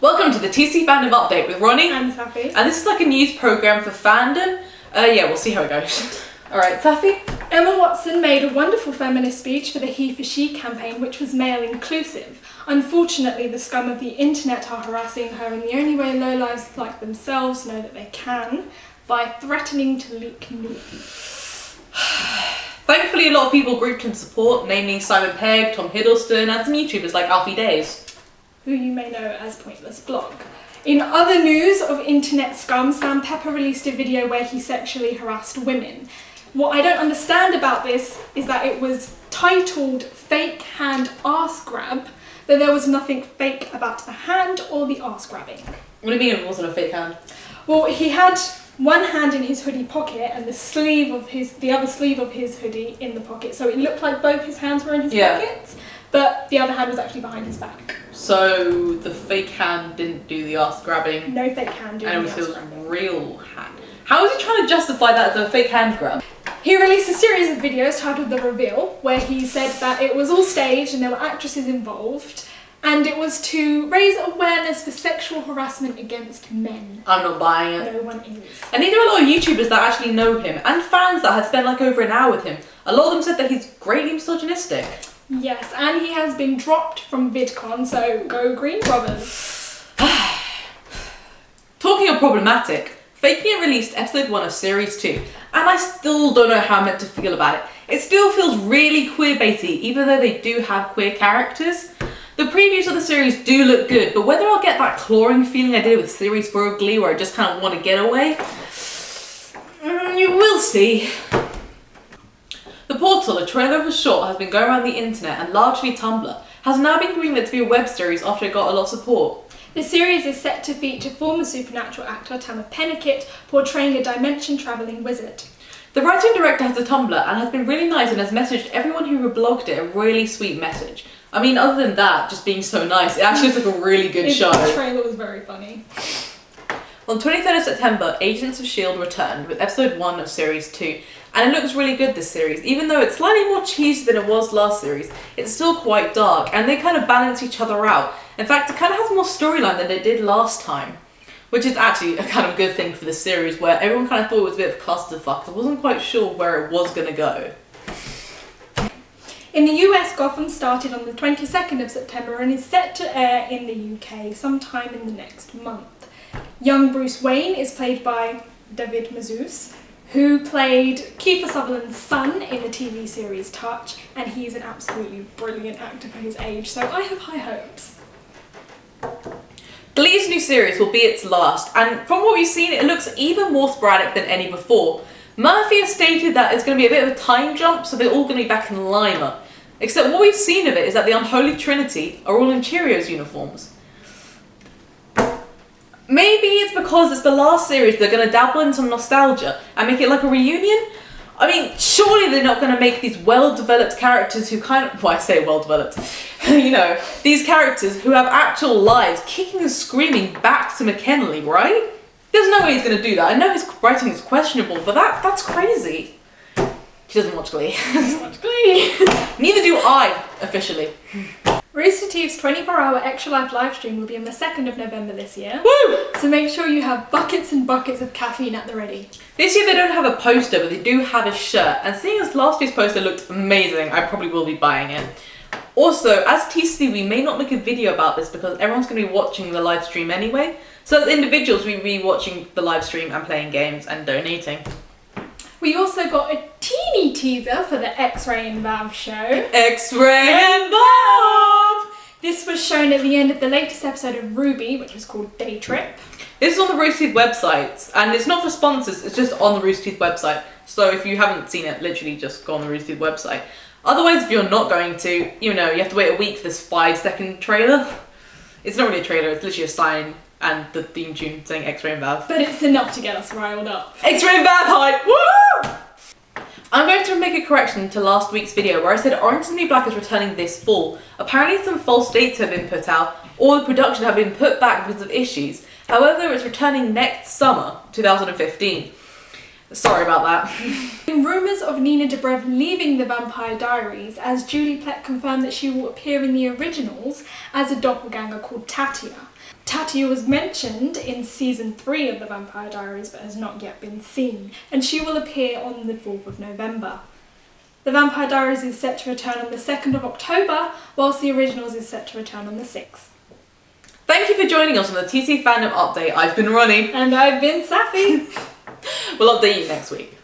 Welcome to the TC Fandom update with Ronnie and Safi. And this is like a news program for Fandom. Yeah, we'll see how it goes. Alright, Safi? Emma Watson made a wonderful feminist speech for the He for She campaign, which was male inclusive. Unfortunately, the scum of the internet are harassing her, and the only way lowlives like themselves know that they can, by threatening to leak news. Thankfully, a lot of people grouped in support, namely Simon Pegg, Tom Hiddleston, and some YouTubers like Alfie Days, who you may know as Pointless Blog. In other news of internet scum, Sam Pepper released a video where he sexually harassed women. What I don't understand about this is that it was titled Fake Hand Arse Grab, though there was nothing fake about the hand or the arse grabbing. What do you mean it wasn't a fake hand? Well, he had one hand in his hoodie pocket and the other sleeve of his hoodie in the pocket, so it looked like both his hands were in his pockets, but the other hand was actually behind his back. So the fake hand didn't do the arse grabbing? No fake hand doing the arse grabbing. And it was real hand. How is he trying to justify that as a fake hand grab? He released a series of videos titled The Reveal, where he said that it was all staged and there were actresses involved, and it was to raise awareness for sexual harassment against men. I'm not buying it. No one is. And there are a lot of YouTubers that actually know him, and fans that have spent like over an hour with him. A lot of them said that he's greatly misogynistic. Yes, and he has been dropped from VidCon, so go Green Brothers. Talking of problematic, Fake News released episode 1 of series 2, and I still don't know how I'm meant to feel about it. It still feels really queerbaity, even though they do have queer characters. The previews of the series do look good, but whether I'll get that clawing feeling I did with series 4 of Glee, where I just kind of want to get away, you will see. The Portal, a trailer of a short, has been going around the internet and largely Tumblr, has now been greenlit to be a web series after it got a lot of support. The series is set to feature former Supernatural actor Tama Pennicott portraying a dimension-travelling wizard. The writer and director has a Tumblr and has been really nice and has messaged everyone who reblogged it a really sweet message. I mean, other than that, just being so nice, it actually looks like a really good show. The trailer was very funny. On 23rd of September, Agents of S.H.I.E.L.D. returned with episode 1 of series 2, and it looks really good this series. Even though it's slightly more cheesy than it was last series, it's still quite dark, and they kind of balance each other out. In fact, it kind of has more storyline than it did last time, which is actually a kind of good thing for this series, where everyone kind of thought it was a bit of a clusterfuck. I wasn't quite sure where it was going to go. In the US, Gotham started on the 22nd of September and is set to air in the UK sometime in the next month. Young Bruce Wayne is played by David Mazouz, who played Kiefer Sutherland's son in the TV series Touch, and he's an absolutely brilliant actor for his age, so I have high hopes. Glee's new series will be its last, and from what we've seen, it looks even more sporadic than any before. Murphy has stated that it's going to be a bit of a time jump, so they're all going to be back in Lima. Except what we've seen of it is that the Unholy Trinity are all in Cheerios uniforms. Maybe it's because it's the last series they're going to dabble in some nostalgia and make it like a reunion? I mean, surely they're not going to make these well-developed characters who kind of... Well, I say well-developed. You know, these characters who have actual lives kicking and screaming back to McKinley, right? There's no way he's going to do that. I know his writing is questionable, but that's crazy. He doesn't watch Glee. Doesn't watch Glee. Neither do I, officially. Rooster Teeth's 24-hour Extra Life livestream will be on the 2nd of November this year. Woo! So make sure you have buckets and buckets of caffeine at the ready. This year they don't have a poster, but they do have a shirt. And seeing as last year's poster looked amazing, I probably will be buying it. Also, as TC, we may not make a video about this because everyone's going to be watching the live stream anyway. So as individuals, we'll be watching the live stream and playing games and donating. We also got a teeny teaser for the X-Ray and Valve show. X-Ray and Valve! This was shown at the end of the latest episode of Ruby, which was called Day Trip. This is on the Rooster Teeth website, and it's not for sponsors, it's just on the Rooster Teeth website. So if you haven't seen it, literally just go on the Rooster Teeth website. Otherwise, if you're not going to, you know, you have to wait a week for this 5-second trailer. It's not really a trailer, it's literally a sign and the theme tune saying X-Ray and Valve. But it's enough to get us riled up. X-Ray and Valve hype! Woo! I'm going to make a correction to last week's video where I said Orange is the New Black is returning this fall. Apparently some false dates have been put out, or the production have been put back because of issues. However, it's returning next summer, 2015. Sorry about that. Rumours of Nina Dobrev leaving the Vampire Diaries, as Julie Plec confirmed that she will appear in the originals as a doppelganger called Tatia. Tatia was mentioned in season 3 of the Vampire Diaries but has not yet been seen, and she will appear on the 4th of November. The Vampire Diaries is set to return on the 2nd of October, whilst the originals is set to return on the 6th. Thank you for joining us on the TC Fandom update. I've been Ronnie. And I've been Safi. We'll update you next week.